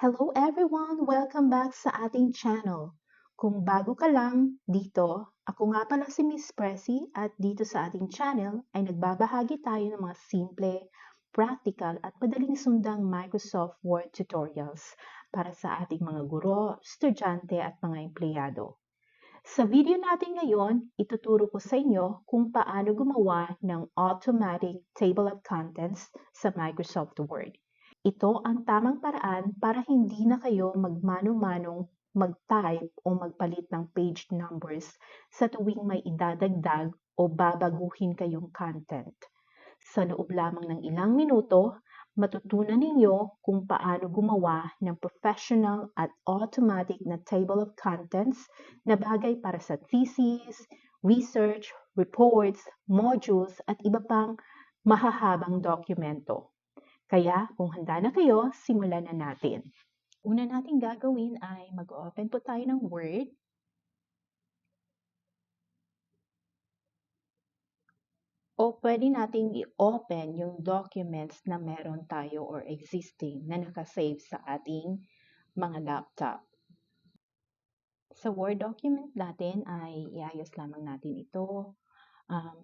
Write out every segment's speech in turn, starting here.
Hello everyone! Welcome back sa ating channel. Kung bago ka lang dito, ako nga pala si Miss Pressy at dito sa ating channel ay nagbabahagi tayo ng mga simple, practical at madaling sundang Microsoft Word tutorials para sa ating mga guro, estudyante at mga empleyado. Sa video natin ngayon, ituturo ko sa inyo kung paano gumawa ng automatic table of contents sa Microsoft Word. Ito ang tamang paraan para hindi na kayo magmano-manong mag-type o magpalit ng page numbers sa tuwing may idadagdag o babaguhin kayong content. Sa loob lamang ng ilang minuto, matutunan ninyo kung paano gumawa ng professional at automatic na table of contents na bagay para sa thesis, research, reports, modules at iba pang mahahabang dokumento. Kaya kung handa na kayo, simulan na natin. Una nating gagawin ay mag-open po tayo ng Word. O pwede nating i-open yung documents na meron tayo or existing na nakasave sa ating mga laptop. Sa Word document natin ay iayos lamang natin ito.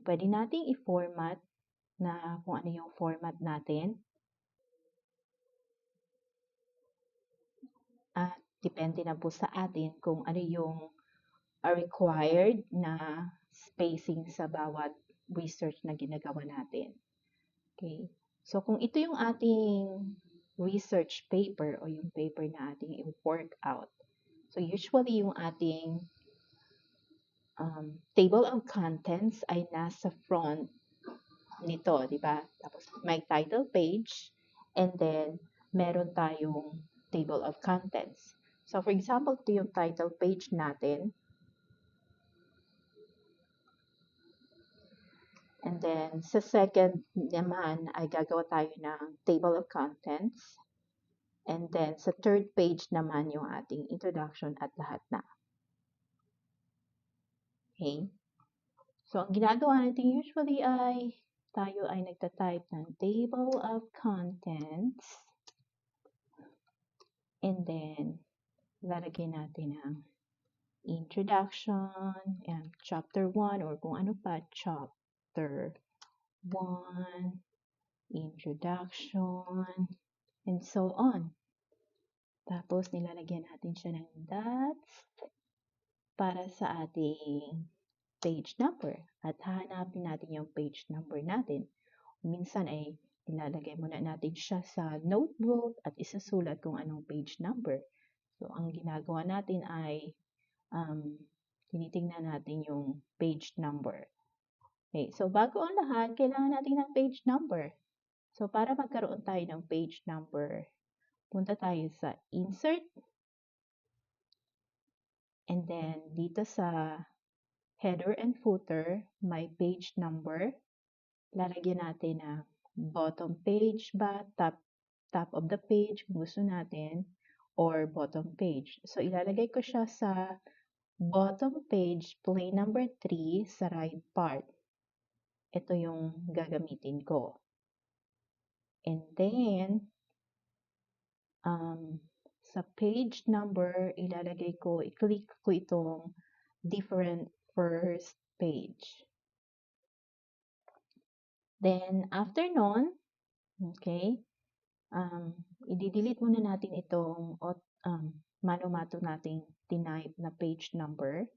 Pwede nating i-format na kung ano yung format natin. At depende na po sa atin kung ano yung required na spacing sa bawat research na ginagawa natin. Okay. So, kung ito yung ating research paper o yung paper na ating i-work out, so usually yung ating table of contents ay nasa front nito, di ba? Tapos may title page and then meron tayong table of contents. So, for example, ito yung title page natin. And then, sa second naman ay gagawa tayo ng table of contents. And then, sa third page naman yung ating introduction at lahat na. Okay? So, ang ginagawa natin usually ay tayo ay nagtatype ng table of contents. And then, lalagyan natin ang introduction, and chapter 1 or kung ano pa, chapter 1, introduction, and so on. Tapos, nilalagyan natin siya ng dots para sa ating page number. At hahanapin natin yung page number natin. Minsan ay nilalagay muna natin siya sa notebook at isasulat kung anong page number. So, ang ginagawa natin ay tinitingnan natin yung page number. Okay, so bago ang lahat, kailangan natin ng page number. So, para magkaroon tayo ng page number, punta tayo sa Insert. And then, dito sa header and footer, may page number. Lalagyan natin na bottom page ba, top of the page kung gusto natin, or bottom page. So, ilalagay ko siya sa bottom page, plain number 3 sa right part. Ito yung gagamitin ko. And then, sa page number, i-click ko itong different first page. Then, after nun, okay, i-delete muna natin itong mano-mato nating tinype na page number.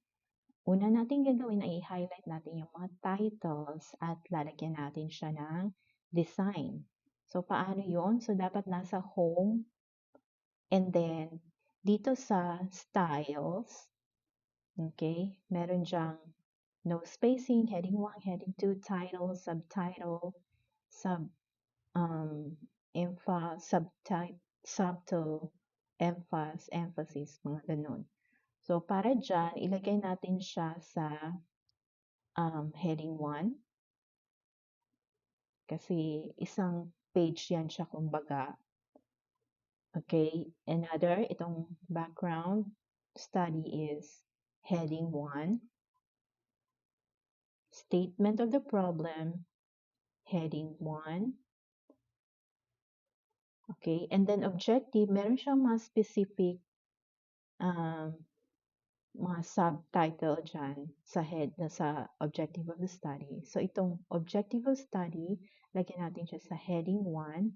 Una natin gagawin ay i-highlight natin yung mga titles at lalagyan natin siya ng design. So, paano yon? So, dapat nasa home and then dito sa styles, okay, meron dyang no spacing, heading 1, heading 2, title, subtitle, subtype, subtitle, emphasis, mga ganun. So, para dyan, ilagay natin siya sa heading 1. Kasi isang page yan siya kumbaga. Okay, another, itong background study is heading 1. Statement of the problem, heading 1. Okay? And then objective, meron siyang mga specific um, mga subtitle dyan sa head na sa objective of the study. So, itong objective of study, lagyan natin siya sa heading 1.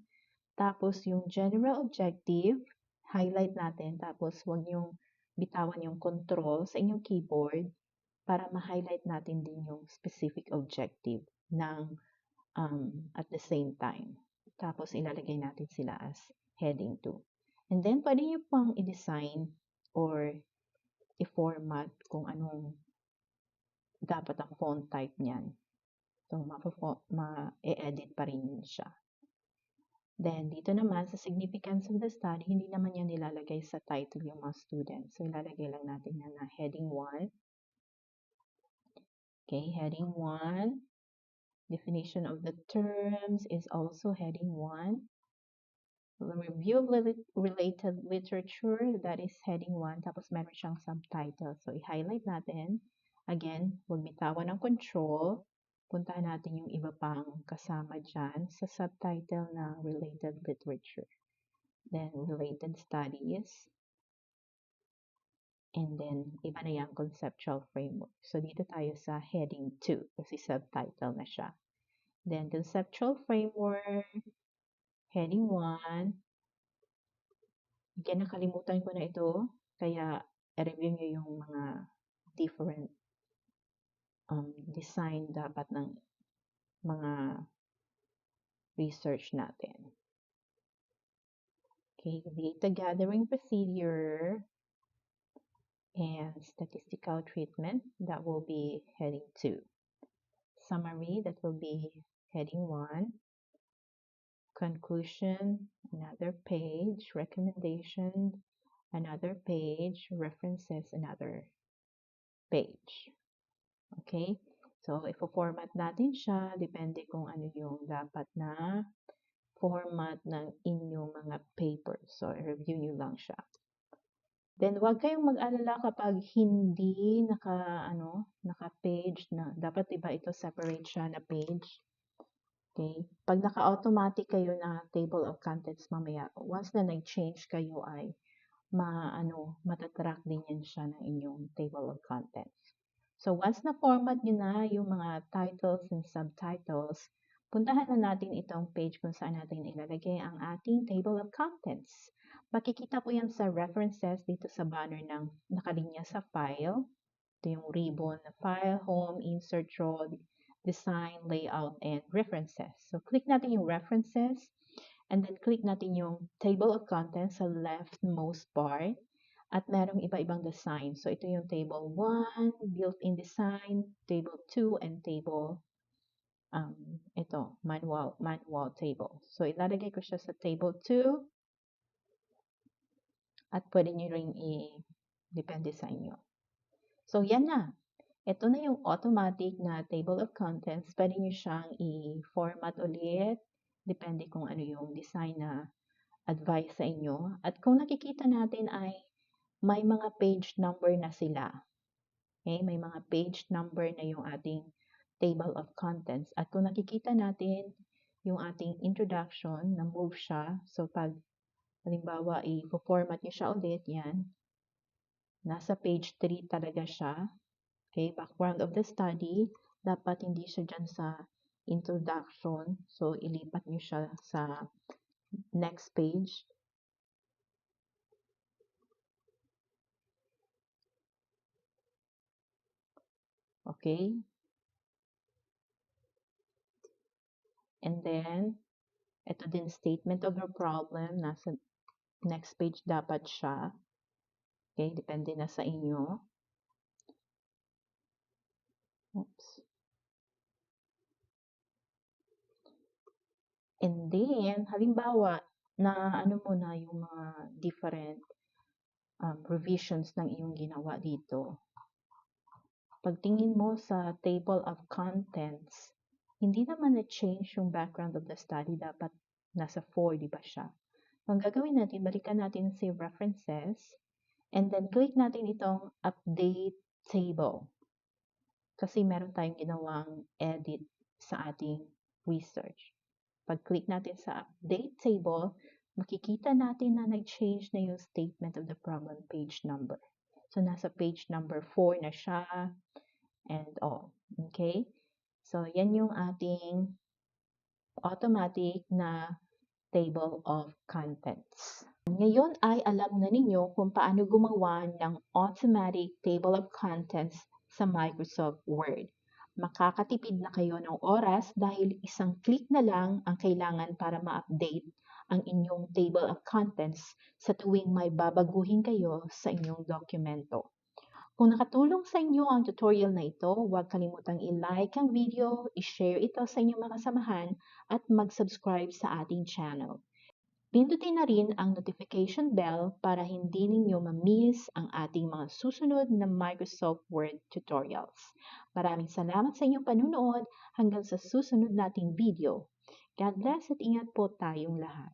Tapos, yung general objective, highlight natin. Tapos, huwag niyong bitawan yung control sa inyong keyboard para ma-highlight natin din yung specific objective ng at the same time. Tapos, ilalagay natin sila as heading 2. And then, pwede nyo pang i-design or i-format kung anong dapat ang font type niyan. So, ma-edit pa rin yun siya. Then, dito naman, sa significance of the study, hindi naman yan nilalagay sa title yung mga students. So, ilalagay lang natin yan na heading 1. Okay, heading 1. Definition of the terms is also heading 1. The review of related literature, that is heading 1. Tapos meron siyang subtitle. So, i-highlight natin. Again, huwag bitawan ng control. Puntahan natin yung iba pang kasama dyan sa subtitle na related literature. Then, related studies. And then, iba na yung conceptual framework. So, dito tayo sa heading 2 kasi subtitle na siya. Then, conceptual framework, heading 1. Again, nakalimutan ko na ito. Kaya, i-review nyo yung mga different design dapat ng mga research natin. Okay, data gathering procedure and statistical treatment, that will be heading 2. Summary, that will be heading 1. Conclusion, another page. Recommendation, another page. References, another page. Okay? So, i-format natin siya. Depende kung ano yung dapat na format ng inyong mga papers. So, i-review nyo lang siya. Then, huwag kayong mag-alala kapag hindi naka-page na. Dapat iba ito, separate siya na page. Okay? Pag naka-automatic kayo na table of contents mamaya, once na nag-change kayo ay matatrack din yan siya ng inyong table of contents. So, once na-format nyo na yung mga titles and subtitles, puntahan na natin itong page kung saan natin ilalagay ang ating table of contents. Makikita po yan sa references dito sa banner ng nakalinya sa file. Ito yung ribbon na file, home, insert, draw, design, layout, and references. So, click natin yung references, and then click natin yung table of contents sa leftmost part, at merong iba-ibang design. So, ito yung table 1, built-in design, table 2, and table, manual table. So, ilalagay ko siya sa table 2, at pwede nyo rin depende sa inyo. So, yan na. Ito na yung automatic na table of contents. Pwede nyo siyang i-format ulit. Depende kung ano yung design na advice sa inyo. At kung nakikita natin ay may mga page number na sila. Okay? May mga page number na yung ating table of contents. At kung nakikita natin yung ating introduction, na-move siya. So, pag halimbawa, i-format nyo siya ulit, yan. Nasa page 3 talaga siya. Okay, background of the study, dapat hindi siya dyan sa introduction. So, ilipat nyo siya sa next page. Okay. And then, ito din statement of your problem. Nasa next page dapat siya. Okay, depende na sa inyo. Oops. And then, halimbawa, na mo na yung mga different revisions ng iyong ginawa dito. Pagtingin mo sa table of contents, hindi naman na-change yung background of the study. Dapat nasa 4, di ba siya? Ang gagawin natin, balikan natin si references, and then click natin itong update table. Kasi meron tayong ginawang edit sa ating research. Pag-click natin sa update table, makikita natin na nag-change na yung statement of the problem page number. So, nasa page number 4 na siya and all. Okay? So, yan yung ating automatic na table of contents. Ngayon ay alam na ninyo kung paano gumawa ng automatic table of contents sa Microsoft Word. Makakatipid na kayo ng oras dahil isang click na lang ang kailangan para ma-update ang inyong table of contents sa tuwing may babaguhin kayo sa inyong dokumento. Kung nakatulong sa inyo ang tutorial na ito, huwag kalimutang i-like ang video, i-share ito sa inyong mga kasamahan, at mag-subscribe sa ating channel. Pindutin na rin ang notification bell para hindi ninyo ma-miss ang ating mga susunod na Microsoft Word tutorials. Maraming salamat sa inyong panunood hanggang sa susunod nating video. God bless at ingat po tayong lahat.